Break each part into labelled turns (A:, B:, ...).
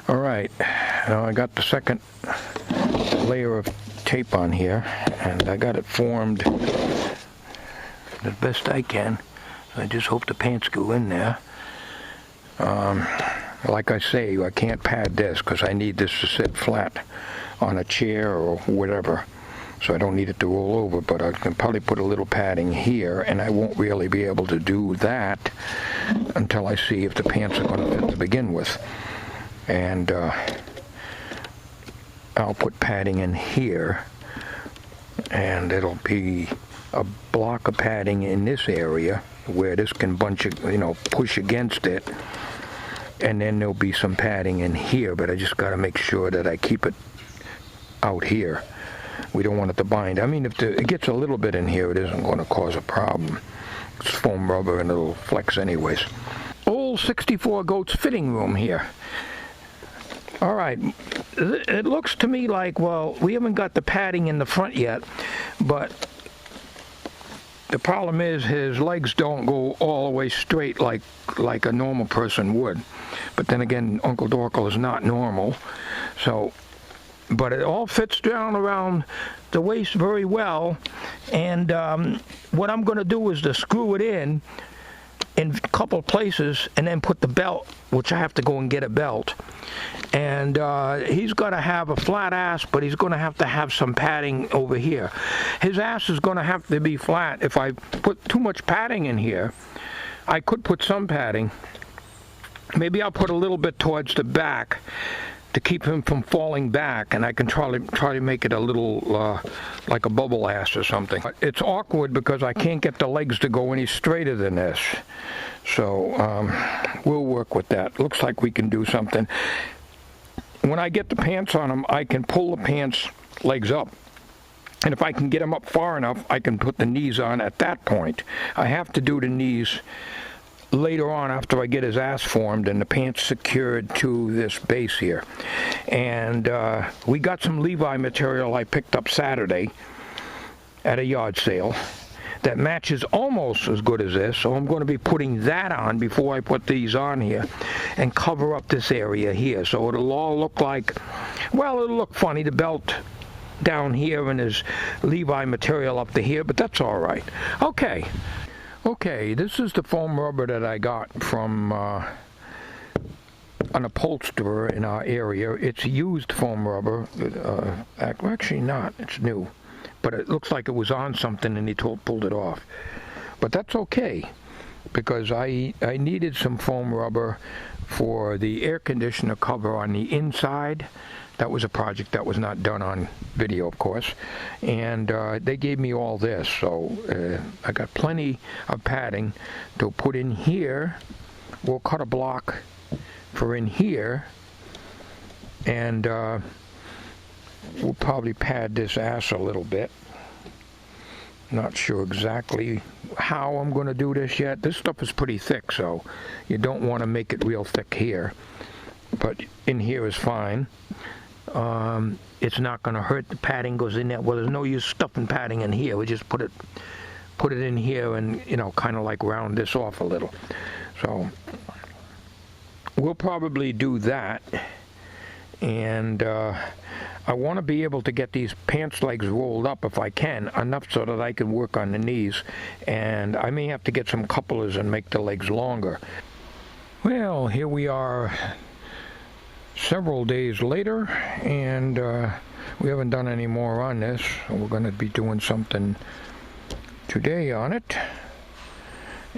A: All right, now I got the second layer of tape on here, and I got it formed the best I can. I just hope the pants go in there. Like I say, I can't pad this because I need this to sit flat on a chair or whatever, so I don't need it to roll over, but I can probably put a little padding here, and I won't really be able to do that until I see if the pants are going to fit to begin with. And I'll put padding in here, and it'll be a block of padding in this area where this can push against it, and then there'll be some padding in here, but I just got to make sure that I keep it out here. We don't want it to bind. I mean, if it gets a little bit in here, it isn't going to cause a problem. It's foam rubber and it'll flex anyways. Old 64 goats fitting room here. All right, it looks to me like, well, we haven't got the padding in the front yet, but the problem is his legs don't go all the way straight like a normal person would. But then again, Uncle Dorkle is not normal, so, but it all fits down around the waist very well, and what I'm going to do is to screw it in a couple places and then put the belt, which I have to go and get a belt. And he's got to have a flat ass, but he's going to have some padding over here. His ass is going to have to be flat. If I put too much padding in here, I could put some padding. Maybe I'll put a little bit towards the back to keep him from falling back, and I can try to make it a little like a bubble ass or something. It's awkward because I can't get the legs to go any straighter than this. So we'll work with that. Looks like we can do something. When I get the pants on them, I can pull the pants legs up. And if I can get them up far enough, I can put the knees on at that point. I have to do the knees later on after I get his ass formed and the pants secured to this base here. And we got some Levi material I picked up Saturday at a yard sale that matches almost as good as this, so I'm going to be putting that on before I put these on here and cover up this area here, so it'll all look like, well, it'll look funny, the belt down here and his Levi material up to here, but that's all right. Okay, this is the foam rubber that I got from an upholsterer in our area. It's used foam rubber. Actually not, it's new. But it looks like it was on something and he pulled it off. But that's okay, because I needed some foam rubber for the air conditioner cover on the inside. That was a project that was not done on video, of course. And they gave me all this, so I got plenty of padding to put in here. We'll cut a block for in here, and we'll probably pad this ass a little bit. Not sure exactly how I'm going to do this yet. This stuff is pretty thick, so you don't want to make it real thick here. But in here is fine. It's not going to hurt. The padding goes in there. Well, there's no use stuffing padding in here. We just put it in here and, kind of like round this off a little. So we'll probably do that. And I want to be able to get these pants legs rolled up if I can, enough so that I can work on the knees. And I may have to get some couplers and make the legs longer. Well, here we are several days later, and we haven't done any more on this. We're going to be doing something today on it.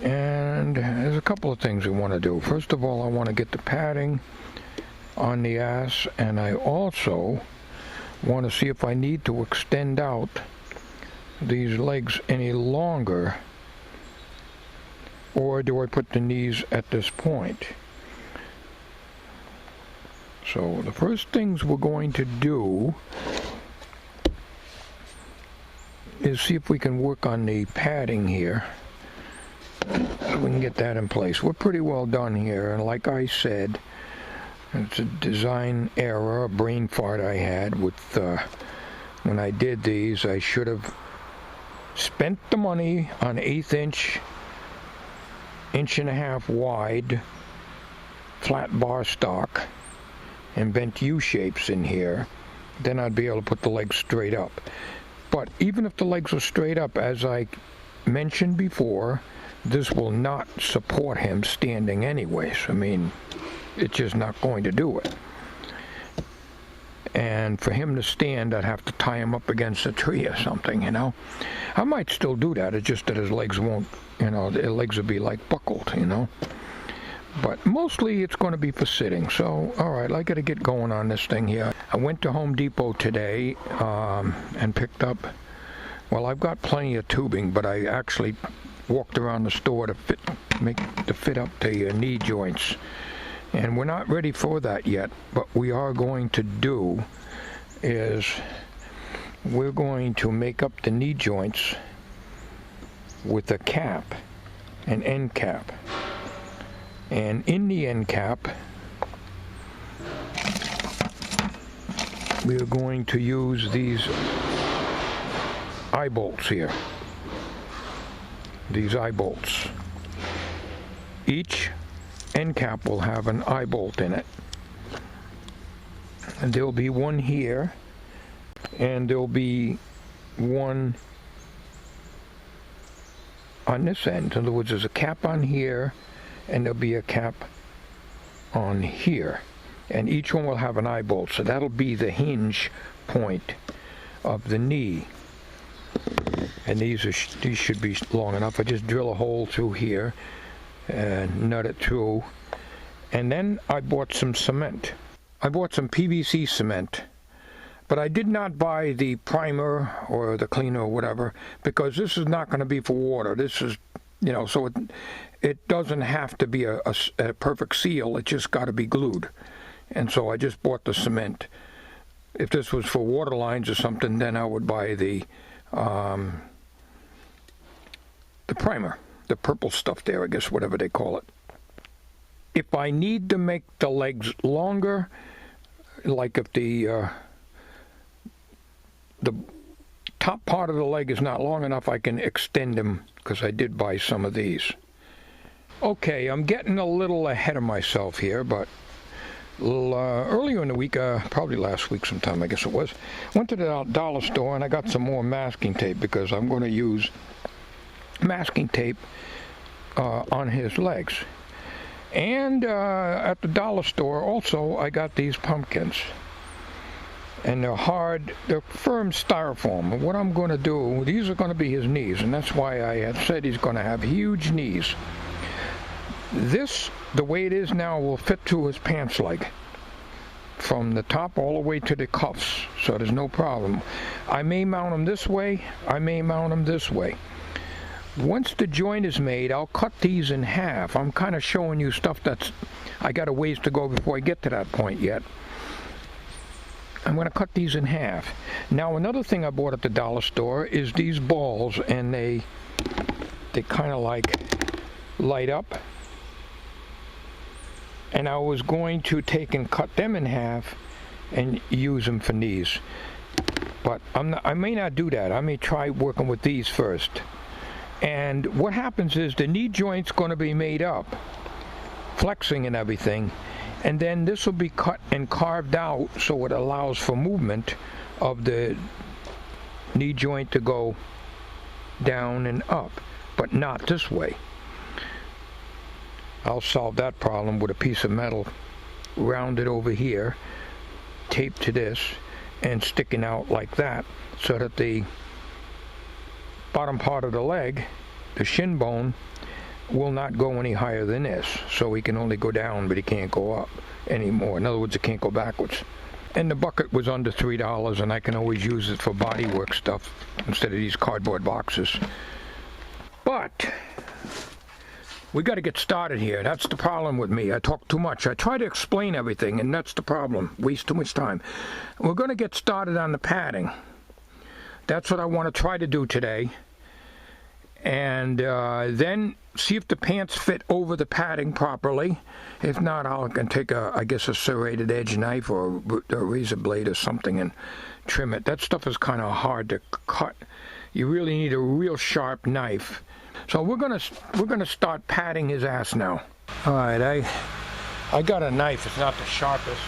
A: And there's a couple of things we want to do. First of all, I want to get the padding on the ass, and I also want to see if I need to extend out these legs any longer, or do I put the knees at this point. So the first things we're going to do is see if we can work on the padding here, so we can get that in place. We're pretty well done here, and like I said, it's a design error, a brain fart I had with when I did these. I should have spent the money on 1/8 inch, 1.5 inch wide flat bar stock and bent U-shapes in here, then I'd be able to put the legs straight up. But even if the legs are straight up, as I mentioned before, this will not support him standing anyways. I mean, it's just not going to do it. And for him to stand, I'd have to tie him up against a tree or something, you know. I might still do that, it's just that his legs won't, you know, his legs will be like buckled, you know. But mostly it's going to be for sitting. So, alright, I got to get going on this thing here. I went to Home Depot today and picked up, well, I've got plenty of tubing, but I actually walked around the store to fit up the knee joints. And we're not ready for that yet. What we are going to do is we're going to make up the knee joints with a cap, an end cap. And in the end cap, we are going to use these eye bolts here. These eye bolts. Each end cap will have an eye bolt in it. And there'll be one here, and there'll be one on this end. In other words, there's a cap on here, and there'll be a cap on here, and each one will have an eye bolt, so that'll be the hinge point of the knee. And these should be long enough. I just drill a hole through here and nut it through. And then I bought some cement. I bought some PVC cement, but I did not buy the primer or the cleaner or whatever, because this is not going to be for water. This is, you know, so it doesn't have to be a perfect seal. It just got to be glued. And so I just bought the cement. If this was for water lines or something, then I would buy the primer, the purple stuff there, I guess, whatever they call it. If I need to make the legs longer, like if the top part of the leg is not long enough, I can extend them, because I did buy some of these. Okay, I'm getting a little ahead of myself here, but earlier in the week, probably last week sometime, I guess it was, went to the dollar store and I got some more masking tape, because I'm going to use masking tape on his legs. And at the dollar store also I got these pumpkins, and they're hard, they're firm styrofoam. And what I'm going to do, these are going to be his knees, and that's why I had said he's going to have huge knees. This, the way it is now, will fit through his pants leg from the top all the way to the cuffs, so there's no problem. I may mount them this way, I may mount them this way. Once the joint is made, I'll cut these in half. I'm kind of showing you stuff that's, I got a ways to go before I get to that point yet. I'm going to cut these in half. Now, another thing I bought at the dollar store is these balls, and they kind of like light up. And I was going to take and cut them in half and use them for knees. But I may not do that. I may try working with these first. And what happens is the knee joint's going to be made up, flexing and everything, and then this will be cut and carved out so it allows for movement of the knee joint to go down and up, but not this way. I'll solve that problem with a piece of metal rounded over here, taped to this, and sticking out like that, so that the bottom part of the leg, the shin bone, will not go any higher than this. So he can only go down, but he can't go up anymore. In other words, it can't go backwards. And the bucket was under $3, and I can always use it for bodywork stuff instead of these cardboard boxes. But we got to get started here. That's the problem with me. I talk too much. I try to explain everything, and that's the problem. Waste too much time. We're going to get started on the padding. That's what I want to try to do today. And then see if the pants fit over the padding properly. If not, I can take I guess a serrated edge knife or a razor blade or something and trim it. That stuff is kind of hard to cut. You really need a real sharp knife. So we're gonna start padding his ass now. All right, I got a knife. It's not the sharpest.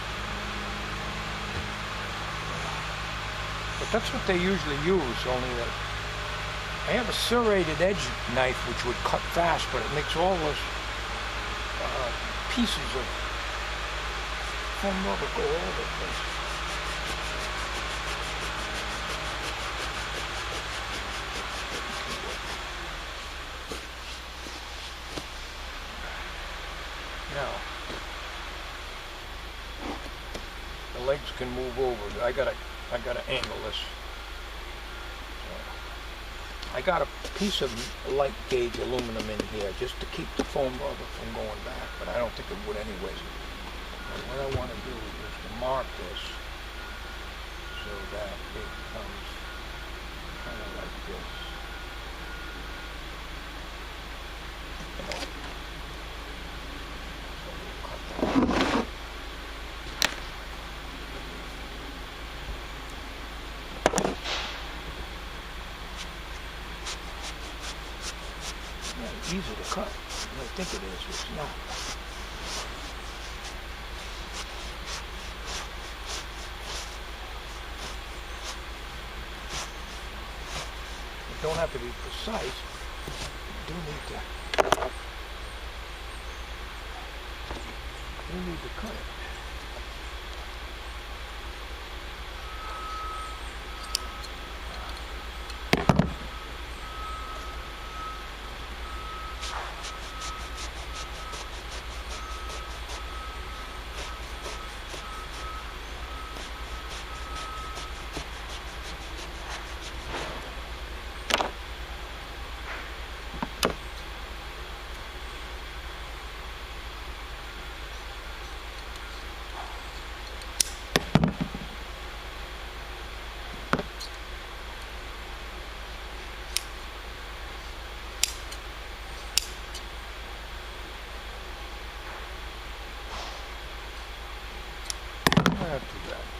A: That's what they usually use, only that I have a serrated edge knife which would cut fast, but it makes all those pieces of foam rubber go all over the place. Now, the legs can move over. I gotta angle this. I got a piece of light gauge aluminum in here just to keep the foam rubber from going back, but I don't think it would anyways. And what I want to do is to mark this so that it comes kind of like this. You know. So we'll cut that. Yeah, easy to cut. I think it is. It's not. You don't have to be precise. You do need to cut it. Not too bad.